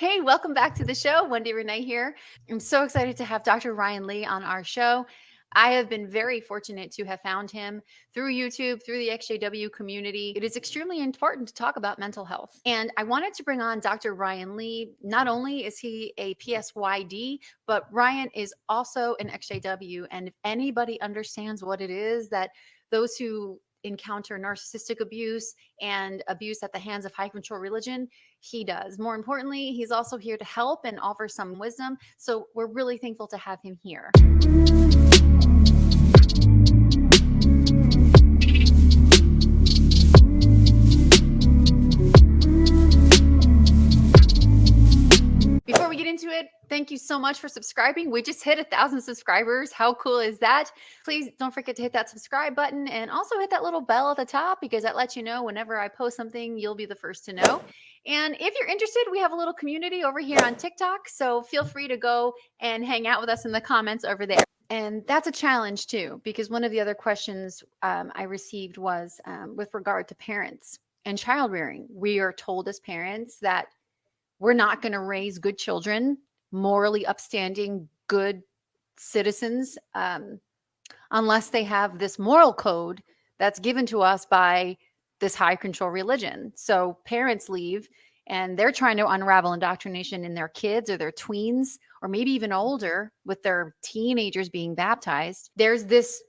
Hey, welcome back to the show. wendirenay here. I'm so excited to have Dr. Ryan Lee on our show. I have been very fortunate to have found him through YouTube, through the ExJw community. It is extremely important to talk about mental health. And I wanted to bring on Dr. Ryan Lee. Not only is he a PSYD, but Ryan is also an ExJw. And if anybody understands what it is that those who encounter narcissistic abuse and abuse at the hands of high control religion, he does. More importantly, he's also here to help and offer some wisdom. So we're really thankful to have him here. Before we get into it, thank you so much for subscribing. We just hit 1,000 subscribers. How cool is that? Please don't forget to hit that subscribe button and also hit that little bell at the top because that lets you know whenever I post something, you'll be the first to know. And if you're interested, we have a little community over here on TikTok. So feel free to go and hang out with us in the comments over there. And that's a challenge too, because one of the other questions I received was with regard to parents and child rearing. We are told as parents that we're not going to raise good children, morally upstanding, good citizens, unless they have this moral code that's given to us by this high control religion. So parents leave and they're trying to unravel indoctrination in their kids or their tweens, or maybe even older with their teenagers being baptized. There's this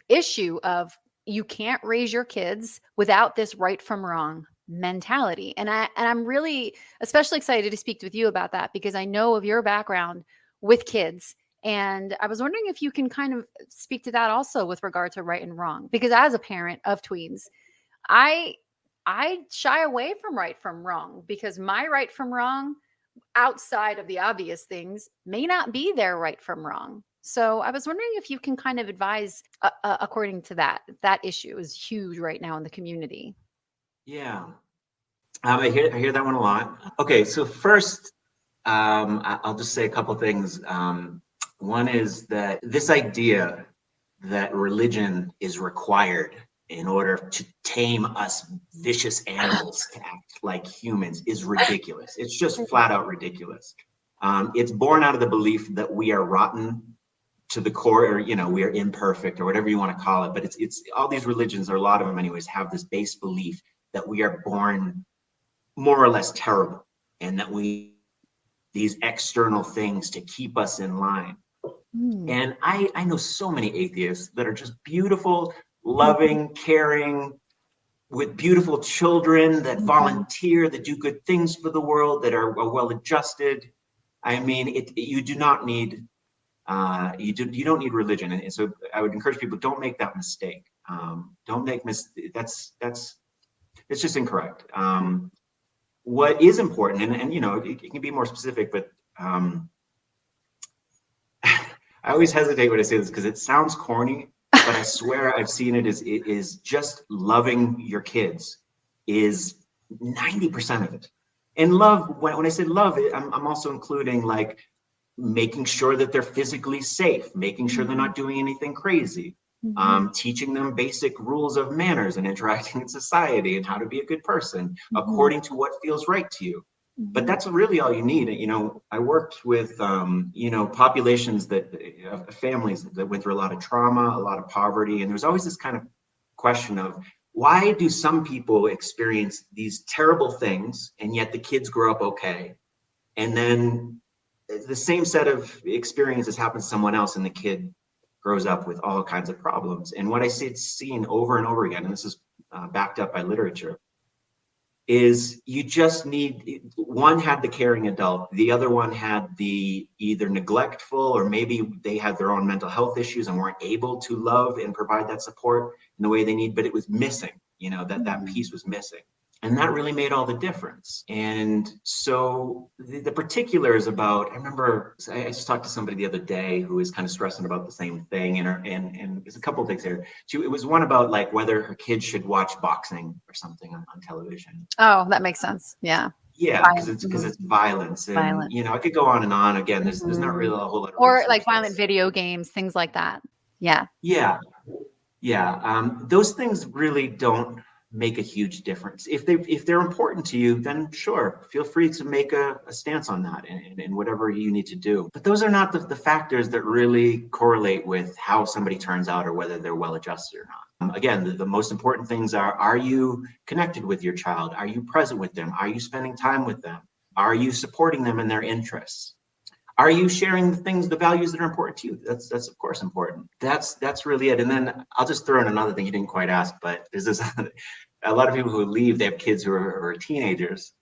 issue of you can't raise your kids without this right from wrong mentality. And I'm really especially excited to speak with you about that because I know of your background with kids. And I was wondering if you can kind of speak to that also with regard to right and wrong. Because as a parent of tweens, I shy away from right from wrong because my right from wrong outside of the obvious things may not be their right from wrong. So I was wondering if you can kind of advise according to that issue is huge right now in the community. Yeah, I hear that one a lot. Okay, so first, I'll just say a couple things. One is that this idea that religion is required in order to tame us vicious animals to act like humans is ridiculous. It's just flat out ridiculous. It's born out of the belief that we are rotten to the core, or we are imperfect, or whatever you want to call it. But it's all these religions, or a lot of them anyways, have this base belief that we are born more or less terrible, and that we these external things to keep us in line. And I know so many atheists that are just beautiful, loving, caring, with beautiful children that volunteer, that do good things for the world, that are well adjusted. I mean, you do not need you don't need religion, and so I would encourage people, don't make that mistake. Don't make that's it's just incorrect. What is important, and it can be more specific, but I always hesitate when I say this because it sounds corny, but I swear I've seen it is just loving your kids is 90% of it. And love, when I say love, I'm also including like making sure that they're physically safe, making sure they're not doing anything crazy, teaching them basic rules of manners and interacting in society and how to be a good person according to what feels right to you. But that's really all you need. I worked with, populations of families that went through a lot of trauma, a lot of poverty. And there was always this kind of question of, why do some people experience these terrible things and yet the kids grow up okay? And then the same set of experiences happens to someone else and the kid grows up with all kinds of problems. And what I see it's seen over and over again, and this is backed up by literature, is you just need, one had the caring adult, the other one had the either neglectful, or maybe they had their own mental health issues and weren't able to love and provide that support in the way they need, but it was missing, that piece was missing. And that really made all the difference. And so the particulars about, I remember I just talked to somebody the other day who was kind of stressing about the same thing. And there's a couple of things there. It was one about like whether her kids should watch boxing or something on television. Oh, that makes sense. Yeah. Yeah, because it's violence. And, I could go on and on. Again, there's not really a whole lot of or like violent video games, things like that. Yeah. Yeah. Those things really don't make a huge difference. If they're important to you, then sure, feel free to make a stance on that and whatever you need to do. But those are not the factors that really correlate with how somebody turns out or whether they're well adjusted or not. Again, the most important things are you connected with your child? Are you present with them? Are you spending time with them? Are you supporting them in their interests? Are you sharing the values that are important to you? That's of course important. That's really it. And then I'll just throw in another thing you didn't quite ask, but there's this a lot of people who leave, they have kids who are teenagers,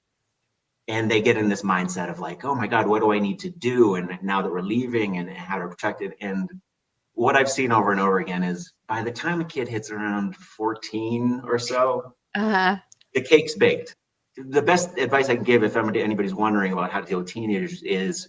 and they get in this mindset of like, oh my God, what do I need to do? And now that we're leaving, and how to protect it. And what I've seen over and over again is by the time a kid hits around 14 or so, the cake's baked. The best advice I can give if anybody's wondering about how to deal with teenagers is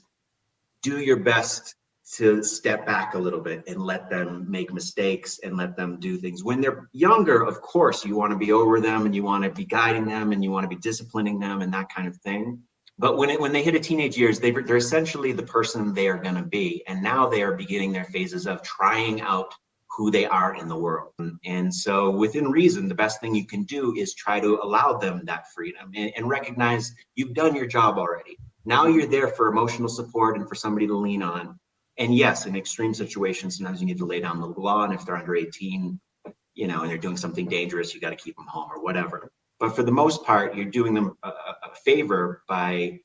do your best to step back a little bit and let them make mistakes and let them do things. When they're younger, of course, you want to be over them and you want to be guiding them and you want to be disciplining them and that kind of thing. But when they hit a teenage years, they're essentially the person they are going to be. And now they are beginning their phases of trying out who they are in the world. And so within reason, the best thing you can do is try to allow them that freedom and recognize you've done your job already. Now you're there for emotional support and for somebody to lean on. And yes, in extreme situations, sometimes you need to lay down the law. And if they're under 18, and they're doing something dangerous, you got to keep them home or whatever. But for the most part, you're doing them a favor by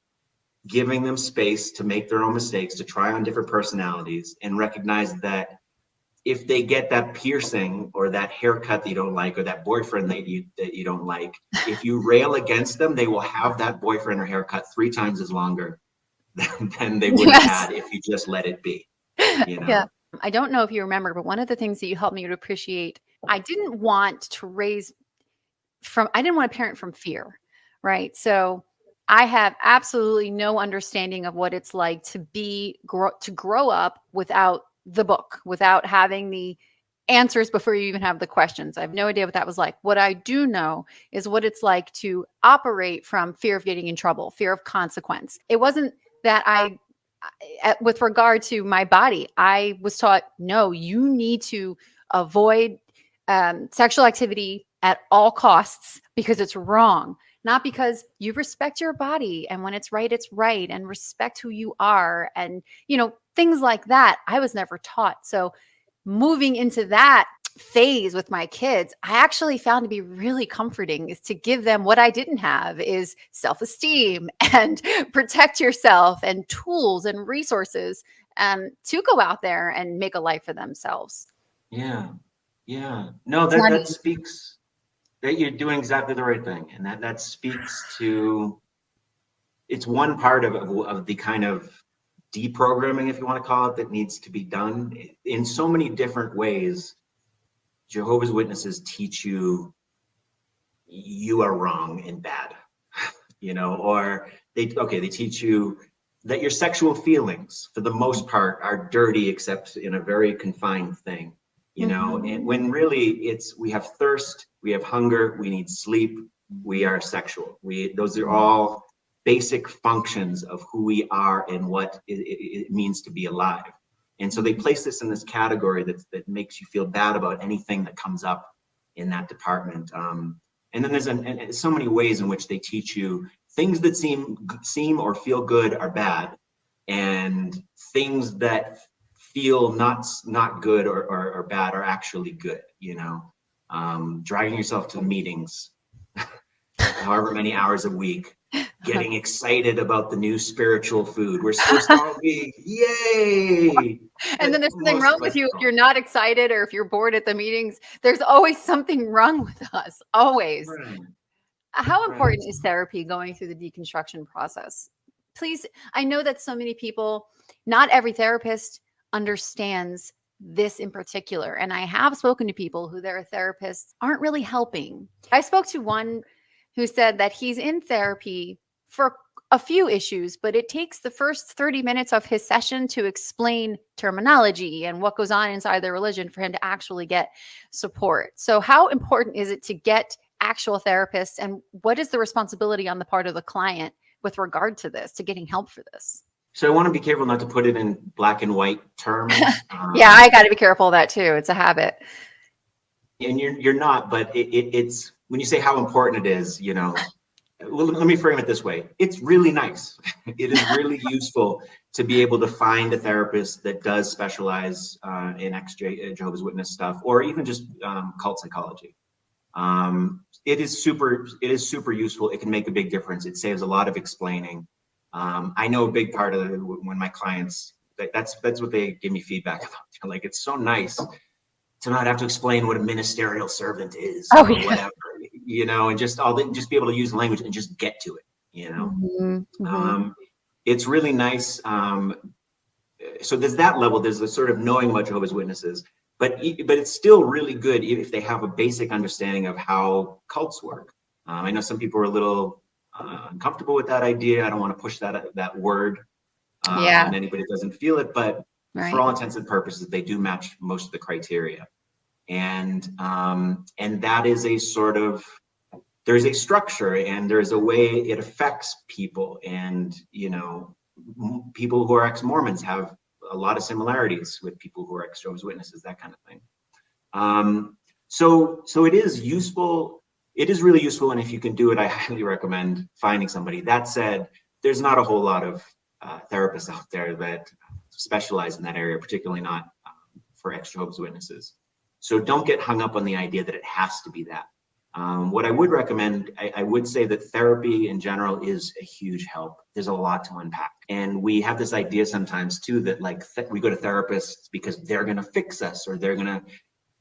giving them space to make their own mistakes, to try on different personalities, and recognize that if they get that piercing or that haircut that you don't like, or that boyfriend that you don't like, if you rail against them, they will have that boyfriend or haircut 3 times as longer than they would have had if you just let it be. Yeah. I don't know if you remember, but one of the things that you helped me to appreciate, I didn't want to parent from fear, right? So I have absolutely no understanding of what it's like to grow up without the book, without having the answers before you even have the questions. I have no idea what that was like. What I do know is what it's like to operate from fear of getting in trouble, fear of consequence. It wasn't that with regard to my body, I was taught, no, you need to avoid sexual activity at all costs because it's wrong, not because you respect your body. And when it's right, and respect who you are. And, things like that, I was never taught. So moving into that phase with my kids, I actually found to be really comforting, is to give them what I didn't have, is self-esteem and protect yourself and tools and resources to go out there and make a life for themselves. Yeah. No, that speaks that you're doing exactly the right thing. And that speaks to, it's one part of the kind of deprogramming, if you want to call it, that needs to be done in so many different ways. Jehovah's Witnesses teach you are wrong and bad, or they teach you that your sexual feelings, for the most part, are dirty, except in a very confined thing, and when really we have thirst, we have hunger, we need sleep, we are sexual. Those are all basic functions of who we are and what it means to be alive. And so they place this in this category that makes you feel bad about anything that comes up in that department. And then there's so many ways in which they teach you things that seem or feel good are bad, and things that feel not good or bad are actually good. Dragging yourself to meetings, however many hours a week, getting excited about the new spiritual food. We're supposed to all be, yay! And then there's something wrong with you if you're not excited, or if you're bored at the meetings. There's always something wrong with us, always. Right. How important is therapy going through the deconstruction process? Please, I know that so many people, not every therapist understands this in particular. And I have spoken to people who their therapists aren't really helping. I spoke to one who said that he's in therapy for a few issues, but it takes the first 30 minutes of his session to explain terminology and what goes on inside the religion for him to actually get support. So how important is it to get actual therapists, and what is the responsibility on the part of the client with regard to this, to getting help for this? So I want to be careful not to put it in black and white terms. Yeah, I got to be careful of that too. It's a habit. And you're not, but it's when you say how important it is, well, let me frame it this way. It's really nice. It is really useful to be able to find a therapist that does specialize in Jehovah's Witness stuff, or even just cult psychology. It is super useful. It can make a big difference. It saves a lot of explaining. I know a big part of it when my clients, that's what they give me feedback about. Like, it's so nice to not have to explain what a ministerial servant is or whatever, and just be able to use the language and just get to it, It's really nice. So there's that level. There's the sort of knowing about Jehovah's Witnesses, but it's still really good if they have a basic understanding of how cults work. I know some people are a little uncomfortable with that idea. I don't want to push that word on anybody that doesn't feel it, but for all intents and purposes, they do match most of the criteria. And that is a sort of, there's a structure and there's a way it affects people. And, people who are ex-Mormons have a lot of similarities with people who are ex-Jehovah's Witnesses, that kind of thing. So it is useful. It is really useful. And if you can do it, I highly recommend finding somebody. That said, there's not a whole lot of therapists out there that specialize in that area, particularly not for ex-Jehovah's Witnesses. So don't get hung up on the idea that it has to be that. What I would recommend, I would say that therapy in general is a huge help. There's a lot to unpack. And we have this idea sometimes too, that we go to therapists because they're going to fix us, or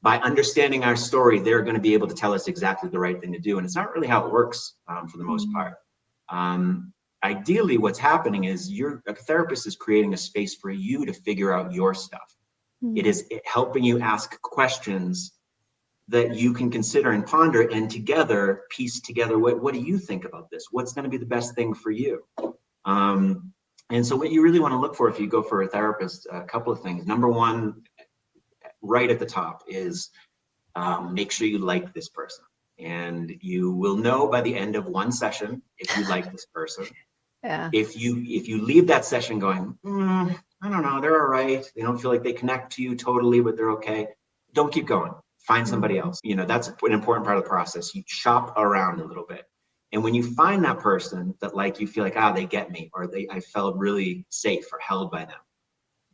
by understanding our story, they're going to be able to tell us exactly the right thing to do. And it's not really how it works for the most part. Ideally, what's happening is a therapist is creating a space for you to figure out your stuff. It is helping you ask questions that you can consider and ponder, and together piece together, what do you think about this? What's going to be the best thing for you? And so what you really want to look for if you go for a therapist, a couple of things. Number one, right at the top, is make sure you like this person. And you will know by the end of one session if you like this person. Yeah. If you leave that session going, I don't know, they're all right, they don't feel like they connect to you totally, but they're okay, don't keep going. Find somebody else. That's an important part of the process. You shop around a little bit. And when you find that person that you feel like, they get me, or I felt really safe or held by them,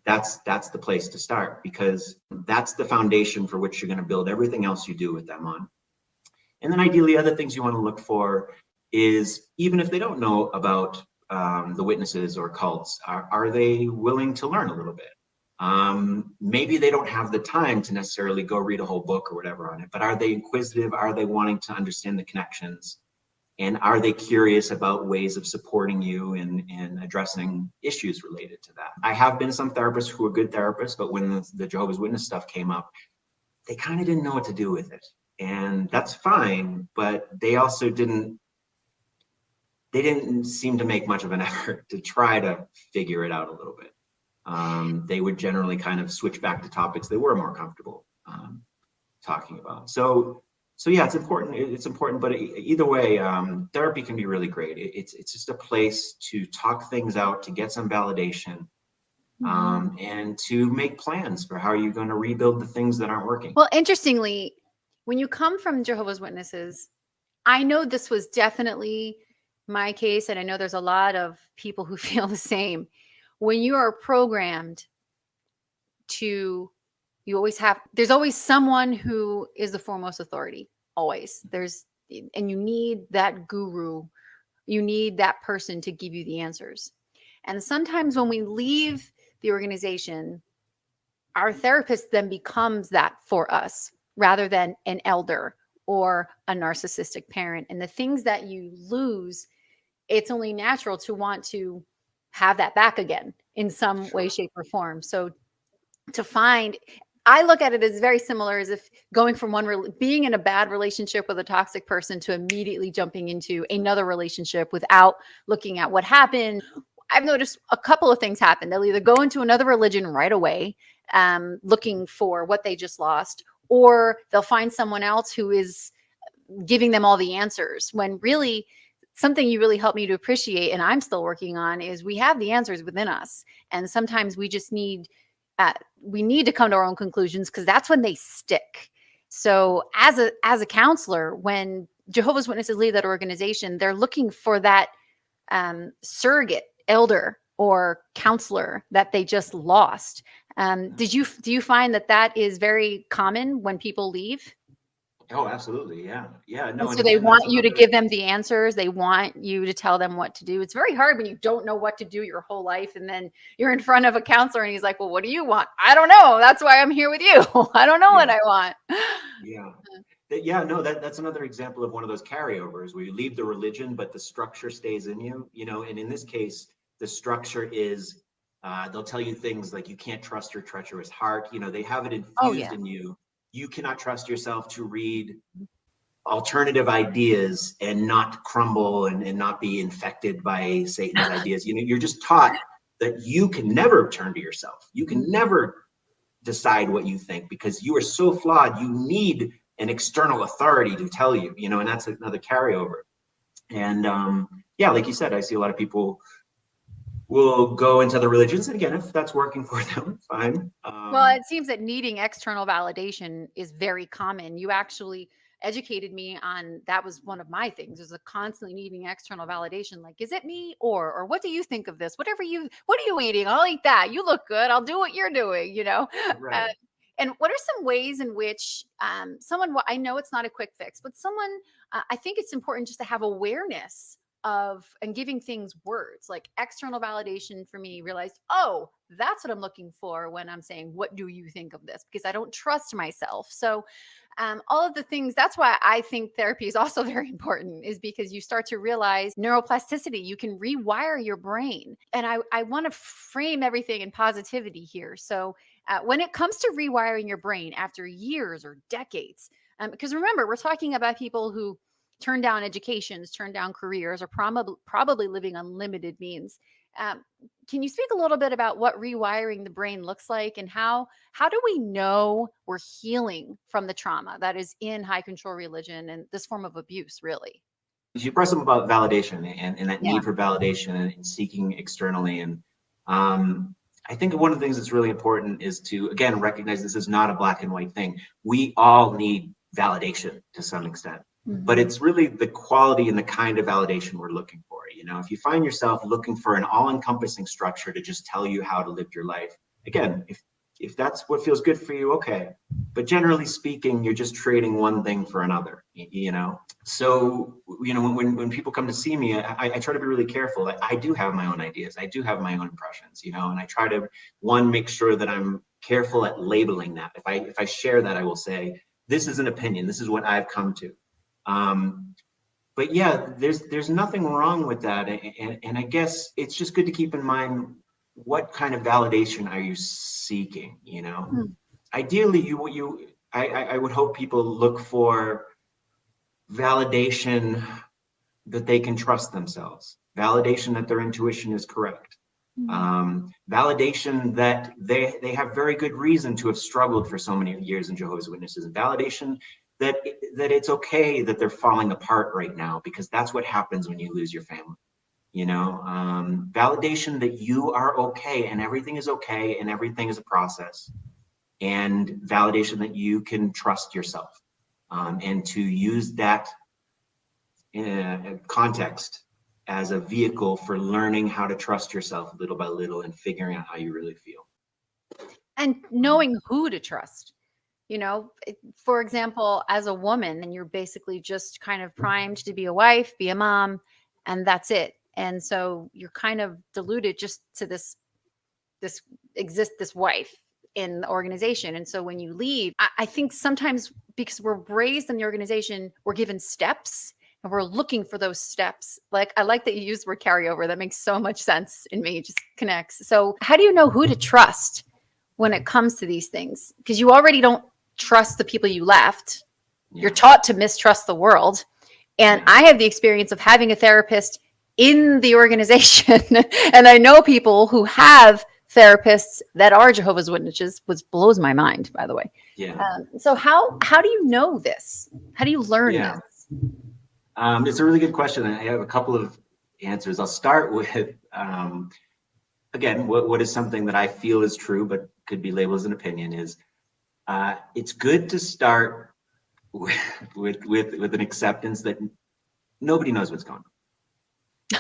that's the place to start, because that's the foundation for which you're going to build everything else you do with them on. And then ideally, other things you want to look for is, even if they don't know about the witnesses or cults, are they willing to learn a little bit? Maybe they don't have the time to necessarily go read a whole book or whatever on it, but are they inquisitive? Are they wanting to understand the connections? And are they curious about ways of supporting you and addressing issues related to that? I have been some therapists who are good therapists, but when the Jehovah's Witness stuff came up, they kind of didn't know what to do with it. And that's fine, but they also didn't seem to make much of an effort to try to figure it out a little bit. They would generally kind of switch back to topics they were more comfortable talking about. So yeah, it's important, but either way, therapy can be really great. It's just a place to talk things out, to get some validation, and to make plans for how you're going to rebuild the things that aren't working. Well, interestingly, when you come from Jehovah's Witnesses, I know this was definitely my case, and I know there's a lot of people who feel the same. When you are programmed there's always someone who is the foremost authority. Always. And you need that guru. You need that person to give you the answers. And sometimes when we leave the organization, our therapist then becomes that for us, rather than an elder or a narcissistic parent. And the things that you lose, it's only natural to want to have that back again in some way, shape, or form. So I look at it as very similar as if going from being in a bad relationship with a toxic person to immediately jumping into another relationship without looking at what happened. I've noticed a couple of things happen. They'll either go into another religion right away, looking for what they just lost, or they'll find someone else who is giving them all the answers, when really something you really helped me to appreciate, and I'm still working on, is we have the answers within us. And sometimes we just need to come to our own conclusions, because that's when they stick. So as a counselor, when Jehovah's Witnesses leave that organization, they're looking for that surrogate elder or counselor that they just lost. Do you find that is very common when people leave? Oh, absolutely. Yeah. Yeah. And No. And so they again, that's want you to another. give them the answers. They want you to tell them what to do. It's very hard when you don't know what to do your whole life. And then you're in front of a counselor and he's like, well, what do you want? I don't know. That's why I'm here with you. I don't know what Yeah. I want. Yeah. Yeah. No, that's another example of one of those carryovers where you leave the religion, but the structure stays in you, and in this case, the structure is, they'll tell you things like you can't trust your treacherous heart. They have it Oh, infused yeah. in you. You cannot trust yourself to read alternative ideas and not crumble and not be infected by Satan's ideas. You're just taught that you can never turn to yourself. You can never decide what you think because you are so flawed. You need an external authority to tell you, and that's another carryover. And yeah, like you said, I see a lot of people will go into the religions. And again, if that's working for them, fine. Well, it seems that needing external validation is very common. You actually educated me on that. Was one of my things, is a constantly needing external validation. Like, is it me or what do you think of this? What are you eating? I'll eat that. You look good. I'll do what you're doing, Right. And what are some ways in which someone, I know it's not a quick fix, but someone, I think it's important just to have awareness of and giving things words, like external validation for me realized, oh, that's what I'm looking for when I'm saying, what do you think of this? Because I don't trust myself. So all of the things, that's why I think therapy is also very important, is because you start to realize neuroplasticity. You can rewire your brain. And I want to frame everything in positivity here. So when it comes to rewiring your brain after years or decades, because remember, we're talking about people who turn down educations, turn down careers, or probably living on limited means. Can you speak a little bit about what rewiring the brain looks like, and how do we know we're healing from the trauma that is in high control religion and this form of abuse, really? You brought something about validation and that Yeah. need for validation and seeking externally. And I think one of the things that's really important is to, again, recognize this is not a black and white thing. We all need validation to some extent, but it's really the quality and the kind of validation we're looking for. If you find yourself looking for an all-encompassing structure to just tell you how to live your life, again, if that's what feels good for you, okay. But generally speaking, you're just trading one thing for another, So, when people come to see me, I try to be really careful. I do have my own ideas. I do have my own impressions, and I try to, make sure that I'm careful at labeling that. If I share that, I will say, this is an opinion. This is what I've come to. But yeah, there's nothing wrong with that. And I guess it's just good to keep in mind, what kind of validation are you seeking? Ideally, I would hope people look for validation that they can trust themselves, validation that their intuition is correct, validation that they have very good reason to have struggled for so many years in Jehovah's Witnesses, and validation that it's okay that they're falling apart right now, because that's what happens when you lose your family. Validation that you are okay and everything is okay and everything is a process, and validation that you can trust yourself, and to use that context as a vehicle for learning how to trust yourself little by little and figuring out how you really feel. And knowing who to trust. For example, as a woman, and you're basically just kind of primed to be a wife, be a mom, and that's it. And so you're kind of deluded just to this wife in the organization. And so when you leave, I think sometimes because we're raised in the organization, we're given steps and we're looking for those steps. Like, I like that you use the word carryover. That makes so much sense in me. It just connects. So how do you know who to trust when it comes to these things? Because you already don't trust the people you left. Yeah. You're taught to mistrust the world. And I have the experience of having a therapist in the organization. And I know people who have therapists that are Jehovah's Witnesses, which blows my mind, by the way. Yeah. So how do you know this? How do you learn this? It's a really good question. I have a couple of answers. I'll start with, again, what is something that I feel is true, but could be labeled as an opinion, is it's good to start with an acceptance that nobody knows what's going on.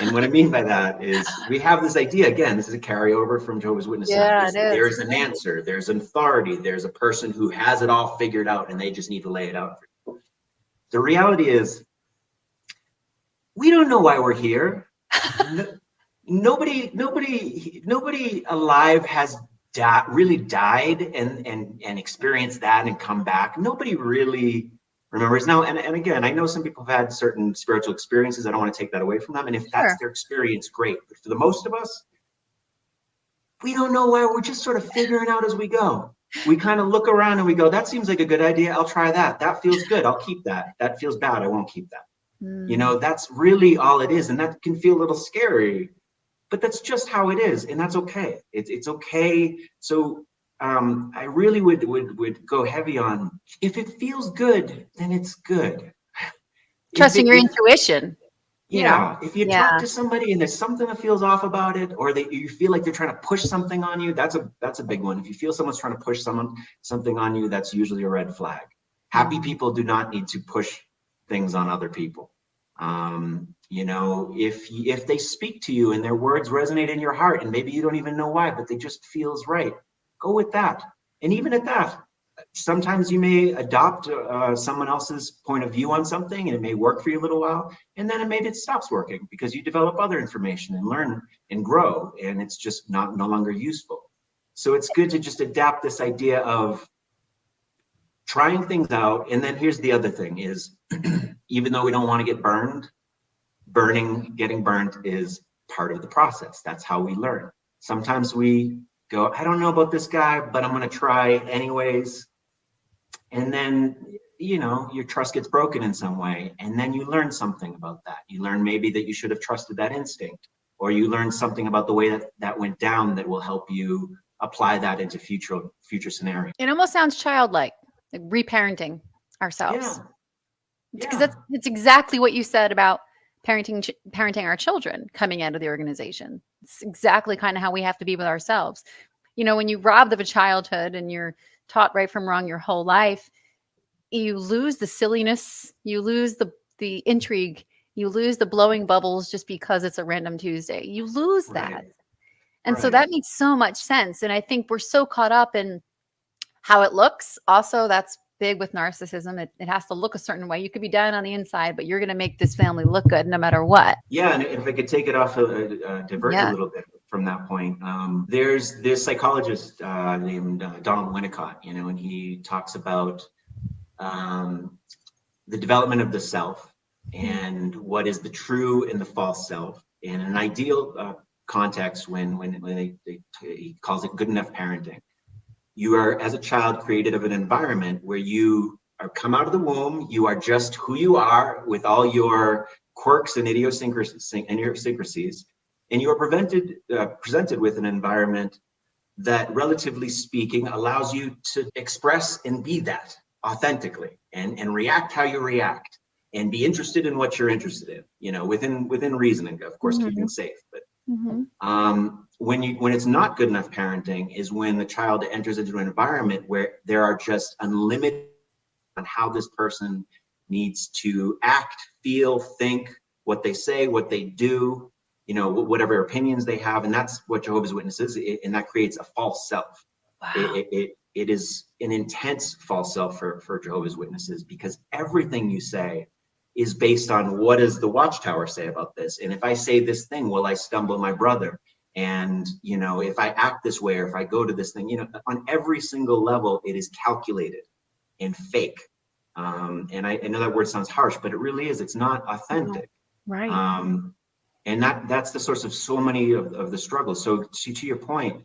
And what I mean by that is we have this idea, again, this is a carryover from Jehovah's Witnesses. Yeah, it is. There's an answer, there's an authority, there's a person who has it all figured out and they just need to lay it out for you. The reality is, we don't know why we're here. Nobody alive has really died and experienced that and come back. Nobody really remembers now. And again, I know some people have had certain spiritual experiences. I don't want to take that away from them. And if that's their experience, great. But for the most of us, we don't know why. We're just sort of figuring out as we go. We kind of look around and we go, that seems like a good idea. I'll try that. That feels good. I'll keep that. That feels bad. I won't keep that. You know, that's really all it is. And that can feel a little scary, but that's just how it is. And that's okay. It's okay. So I really would go heavy on, if it feels good, then it's good. Trusting your intuition. Yeah. If you talk to somebody and there's something that feels off about it, or you feel like they're trying to push something on you, that's a big one. If you feel someone's trying to push something on you, that's usually a red flag. Happy people do not need to push things on other people. You know, if they speak to you and their words resonate in your heart, and maybe you don't even know why, but they just feels right, go with that. And even at that, sometimes you may adopt someone else's point of view on something, and it may work for you a little while, and then maybe it stops working because you develop other information and learn and grow, and it's just no longer useful. So it's good to just adapt this idea of trying things out. And then here's the other thing is, even though we don't want to get burned, getting burned is part of the process. That's how we learn. Sometimes we go, I don't know about this guy, but I'm going to try anyways. And then, you know, your trust gets broken in some way. And then you learn something about that. You learn maybe that you should have trusted that instinct, or you learn something about the way that went down that will help you apply that into future scenarios. It almost sounds childlike, like reparenting ourselves. Because it's exactly what you said about parenting our children coming out of the organization. It's exactly kind of how we have to be with ourselves. You know, when you robbed of a childhood and you're taught right from wrong your whole life, you lose the silliness, you lose the intrigue, you lose the blowing bubbles just because it's a random Tuesday. You lose that. And so that makes so much sense. And I think we're so caught up in how it looks. Also, that's big with narcissism. It has to look a certain way. You could be down on the inside, but you're going to make this family look good no matter what. Yeah, and if I could take it off, divert a little bit from that point. There's this psychologist named Donald Winnicott, you know, and he talks about the development of the self and what is the true and the false self. In an ideal context, when he calls it good enough parenting, you are, as a child, created of an environment where you are come out of the womb, you are just who you are with all your quirks and idiosyncrasies, and you are presented with an environment that, relatively speaking, allows you to express and be that authentically and react how you react and be interested in what you're interested in, you know, within reasoning, of course, keeping safe. But when it's not good enough parenting is when the child enters into an environment where there are just unlimited on how this person needs to act, feel, think, what they say, what they do, you know, whatever opinions they have. And that's what Jehovah's Witnesses is, and that creates a false self. Wow. It is an intense false self for Jehovah's Witnesses, because everything you say is based on what does the Watchtower say about this? And if I say this thing, will I stumble my brother? And, you know, if I act this way, or if I go to this thing, you know, on every single level, it is calculated and fake. And I know that word sounds harsh, but it really is. It's not authentic. Right. And that's the source of so many of the struggles. So to your point,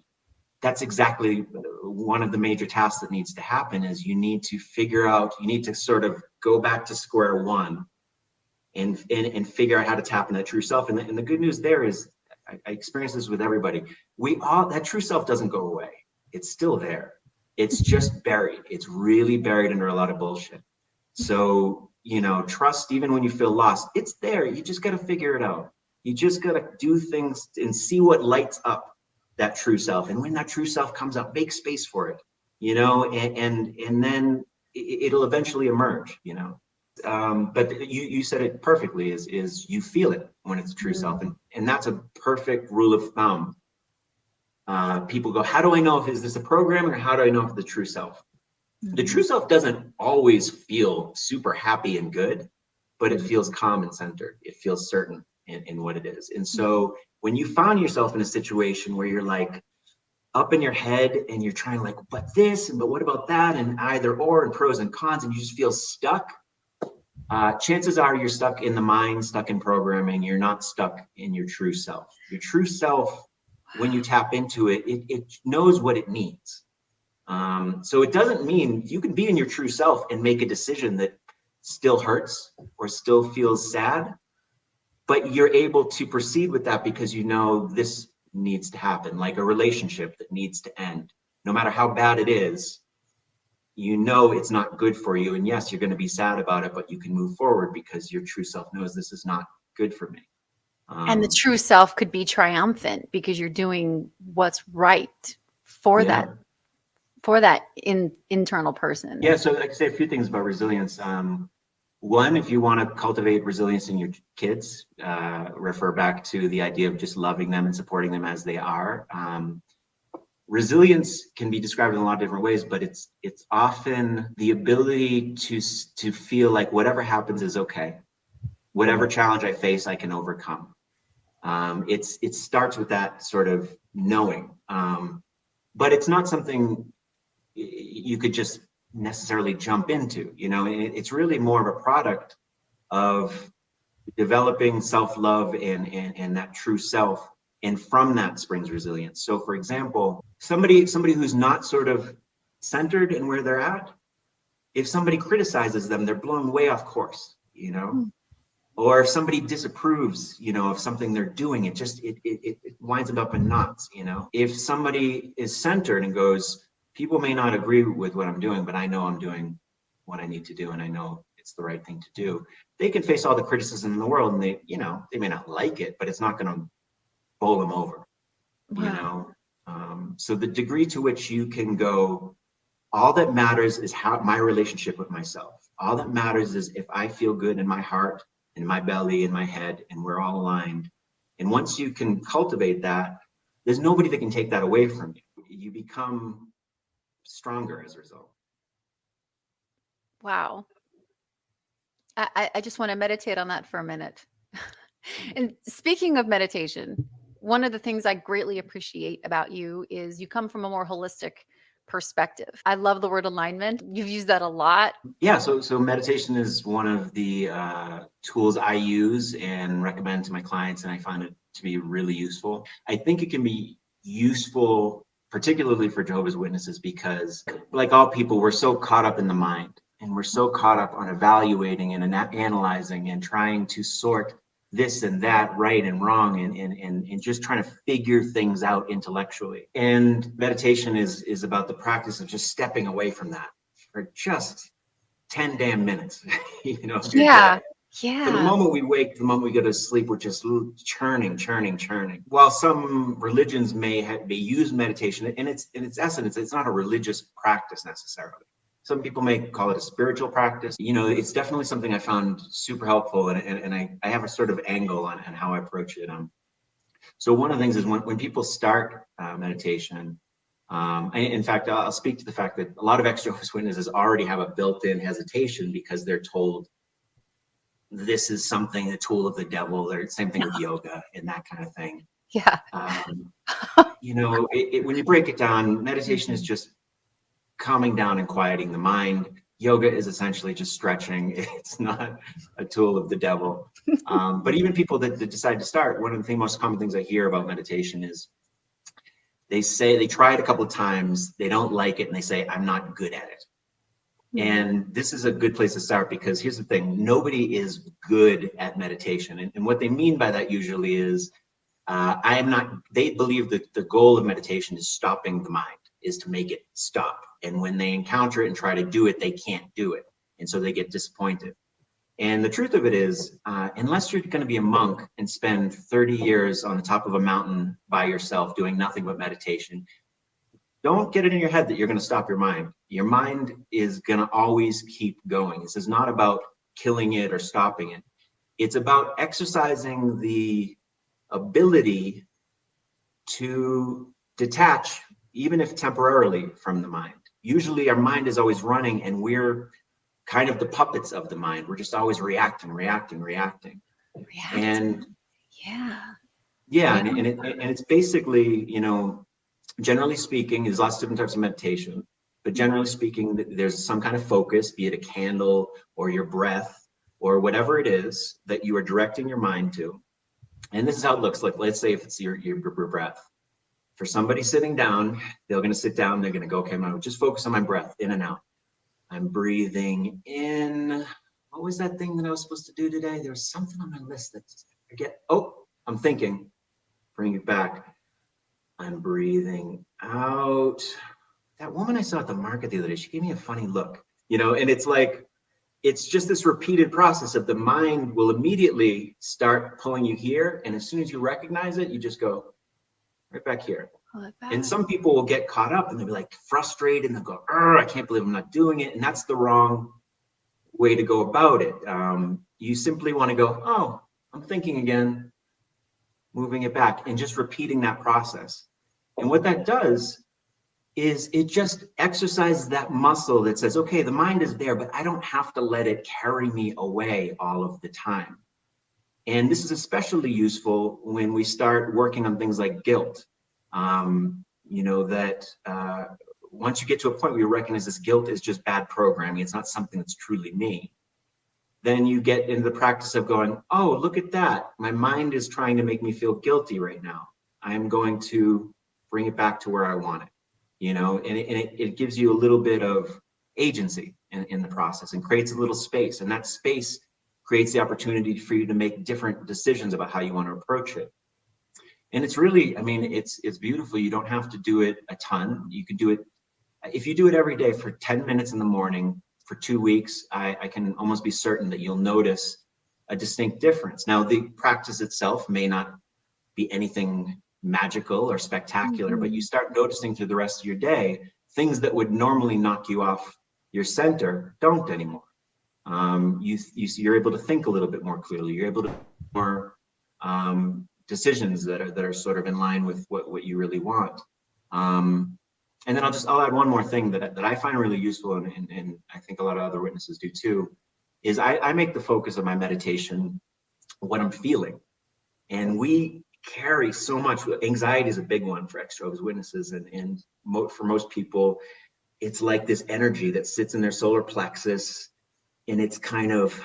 that's exactly one of the major tasks that needs to happen is you need to sort of go back to square one and figure out how to tap in that true self. And the good news there is, I experience this with everybody. That true self doesn't go away. It's still there. It's just buried. It's really buried under a lot of bullshit. So, you know, trust, even when you feel lost, it's there. You just got to figure it out. You just got to do things and see what lights up that true self. And when that true self comes up, make space for it, you know, and then it'll eventually emerge, you know. But you said it perfectly, is you feel it when it's true self. And that's a perfect rule of thumb. People go, how do I know if is this a programming, or how do I know if the true self? The true self doesn't always feel super happy and good, but it feels calm and centered. It feels certain in what it is. And so when you found yourself in a situation where you're like up in your head and you're trying like, but this, and but what about that, and either or, and pros and cons, and you just feel stuck, chances are you're stuck in the mind, stuck in programming. You're not stuck in your true self. Your true self, when you tap into it, it knows what it needs. So it doesn't mean you can be in your true self and make a decision that still hurts or still feels sad, but you're able to proceed with that because you know this needs to happen, like a relationship that needs to end. No matter how bad it is, you know it's not good for you. And yes, you're going to be sad about it, but you can move forward because your true self knows this is not good for me. And the true self could be triumphant because you're doing what's right for that internal person. Yeah, so I can say a few things about resilience. One, if you want to cultivate resilience in your kids, refer back to the idea of just loving them and supporting them as they are. Resilience can be described in a lot of different ways, but it's often the ability to feel like whatever happens is okay. Whatever challenge I face, I can overcome. It starts with that sort of knowing, but it's not something you could just necessarily jump into. You know, it's really more of a product of developing self-love and that true self, and from that springs resilience. So, for example, somebody who's not sort of centered in where they're at, if somebody criticizes them, they're blown way off course. You know. Or if somebody disapproves, you know, of something they're doing, it winds up in knots, you know. If somebody is centered and goes, people may not agree with what I'm doing, but I know I'm doing what I need to do, and I know it's the right thing to do. They can face all the criticism in the world, and they may not like it, but it's not going to bowl them over, you know. So the degree to which you can go, all that matters is how my relationship with myself. All that matters is if I feel good in my heart, in my belly, in my head, and we're all aligned. And once you can cultivate that, there's nobody that can take that away from you. You become stronger as a result. Wow. I just want to meditate on that for a minute. And speaking of meditation, one of the things I greatly appreciate about you is you come from a more holistic perspective. I love the word alignment. You've used that a lot. Yeah, so meditation is one of the tools I use and recommend to my clients, and I find it to be really useful. I think it can be useful, particularly for Jehovah's Witnesses, because like all people, we're so caught up in the mind, and we're so caught up on evaluating and analyzing and trying to sort this and that, right and wrong, and just trying to figure things out intellectually. And meditation is about the practice of just stepping away from that for just 10 damn minutes, you know. Yeah. From the moment we wake, the moment we go to sleep, we're just churning. While some religions may use meditation, in its essence, it's not a religious practice necessarily. Some people may call it a spiritual practice. You know, it's definitely something I found super helpful, and I have a sort of angle on how I approach it. So one of the things is when people start meditation, in fact, I'll speak to the fact that a lot of ExJw Witnesses already have a built-in hesitation because they're told this is something, a tool of the devil, or same thing with yoga and that kind of thing. Yeah. You know, when you break it down, meditation is just calming down and quieting the mind. Yoga is essentially just stretching. It's not a tool of the devil. But even people that decide to start, one of the most common things I hear about meditation is they say they try it a couple of times, they don't like it, and they say, I'm not good at it. And this is a good place to start, because here's the thing, nobody is good at meditation. And what they mean by that usually is, they believe that the goal of meditation is stopping the mind, is to make it stop. And when they encounter it and try to do it, they can't do it. And so they get disappointed. And the truth of it is, unless you're going to be a monk and spend 30 years on the top of a mountain by yourself doing nothing but meditation, don't get it in your head that you're going to stop your mind. Your mind is going to always keep going. This is not about killing it or stopping it. It's about exercising the ability to detach, even if temporarily, from the mind. Usually our mind is always running and we're kind of the puppets of the mind. We're just always reacting. And and it's basically, generally speaking, there's lots of different types of meditation, but generally speaking, there's some kind of focus, be it a candle or your breath or whatever it is that you are directing your mind to. And this is how it looks like. Let's say if it's your breath. For somebody sitting down, they're going to sit down, they're going to go, okay, I'm going to just focus on my breath, in and out. I'm breathing in. What was that thing that I was supposed to do today? There was something on my list that I forget. Oh, I'm thinking. Bring it back. I'm breathing out. That woman I saw at the market the other day, she gave me a funny look, and it's like, it's just this repeated process of the mind will immediately start pulling you here. And as soon as you recognize it, you just go right back here. And some people will get caught up and they'll be like frustrated and they'll go, I can't believe I'm not doing it. And that's the wrong way to go about it. You simply want to go, oh, I'm thinking again, moving it back and just repeating that process. And what that does is it just exercises that muscle that says, okay, the mind is there, but I don't have to let it carry me away all of the time. And this is especially useful when we start working on things like guilt. Once you get to a point where you recognize this guilt is just bad programming, it's not something that's truly me, then you get into the practice of going, oh, look at that. My mind is trying to make me feel guilty right now. I'm going to bring it back to where I want it, and it gives you a little bit of agency in the process and creates a little space. And that space creates the opportunity for you to make different decisions about how you want to approach it. And it's really, it's beautiful. You don't have to do it a ton. You can do it, if you do it every day for 10 minutes in the morning for 2 weeks, I can almost be certain that you'll notice a distinct difference. Now, the practice itself may not be anything magical or spectacular, but you start noticing through the rest of your day, things that would normally knock you off your center don't anymore. You're able to think a little bit more clearly. You're able to make more decisions that are sort of in line with what you really want. And then I'll add one more thing that I find really useful, and I think a lot of other witnesses do too, is I make the focus of my meditation what I'm feeling. And we carry so much. Anxiety is a big one for ExJw's witnesses, and for most people, it's like this energy that sits in their solar plexus, and it's kind of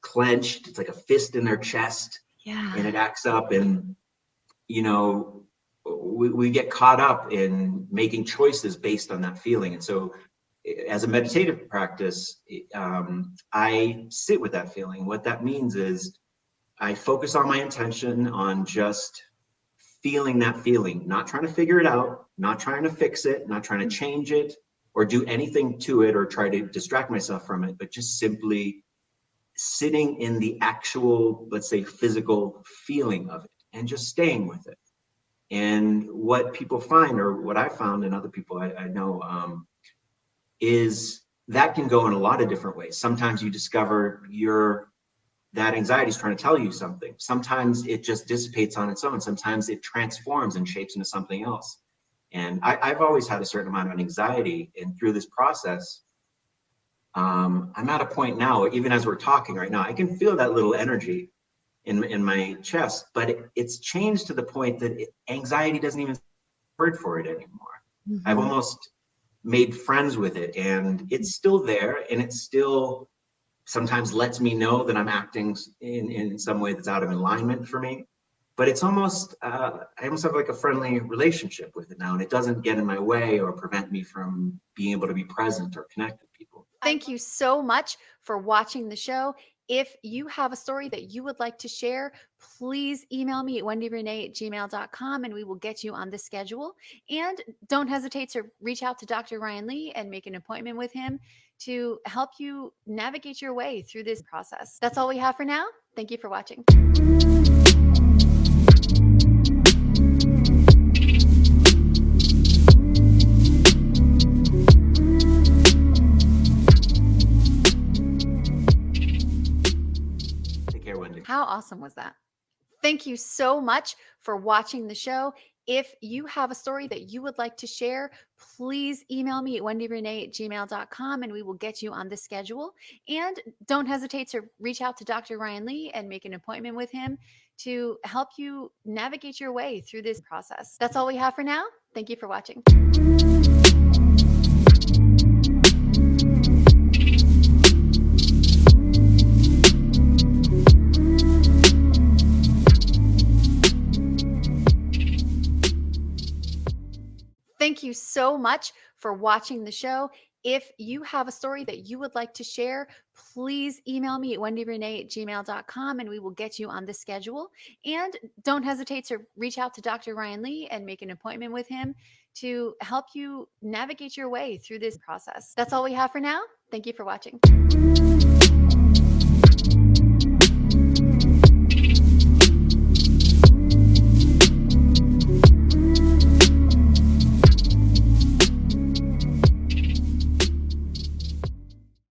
clenched. It's like a fist in their chest, and it acts up. And we get caught up in making choices based on that feeling. And so, as a meditative practice, I sit with that feeling. What that means is I focus on my intention on just feeling that feeling, not trying to figure it out, not trying to fix it, not trying to change it or do anything to it or try to distract myself from it, but just simply sitting in the actual, let's say, physical feeling of it and just staying with it. And what people find, or what I found and other people I know, is that can go in a lot of different ways. Sometimes you discover that anxiety is trying to tell you something. Sometimes it just dissipates on its own. Sometimes it transforms and shapes into something else. And I've always had a certain amount of anxiety, and through this process, I'm at a point now, even as we're talking right now, I can feel that little energy in my chest, but it's changed to the point that anxiety doesn't even word for it anymore. I've almost made friends with it, and it's still there, and it still sometimes lets me know that I'm acting in some way that's out of alignment for me. But it's almost, I almost have like a friendly relationship with it now, and it doesn't get in my way or prevent me from being able to be present or connect with people. Thank you so much for watching the show. If you have a story that you would like to share, please email me at wendirenay@gmail.com and we will get you on the schedule. And don't hesitate to reach out to Dr. Ryan Lee and make an appointment with him to help you navigate your way through this process. That's all we have for now. Thank you for watching. awesome was that? Thank you so much for watching the show. If you have a story that you would like to share, please email me at wendirenay@gmail.com and we will get you on the schedule. And don't hesitate to reach out to Dr. Ryan Lee and make an appointment with him to help you navigate your way through this process. That's all we have for now. Thank you for watching. Thank you so much for watching the show. If you have a story that you would like to share, please email me at wendirenay@gmail.com and we will get you on the schedule. And don't hesitate to reach out to Dr. Ryan Lee and make an appointment with him to help you navigate your way through this process. That's all we have for now. Thank you for watching.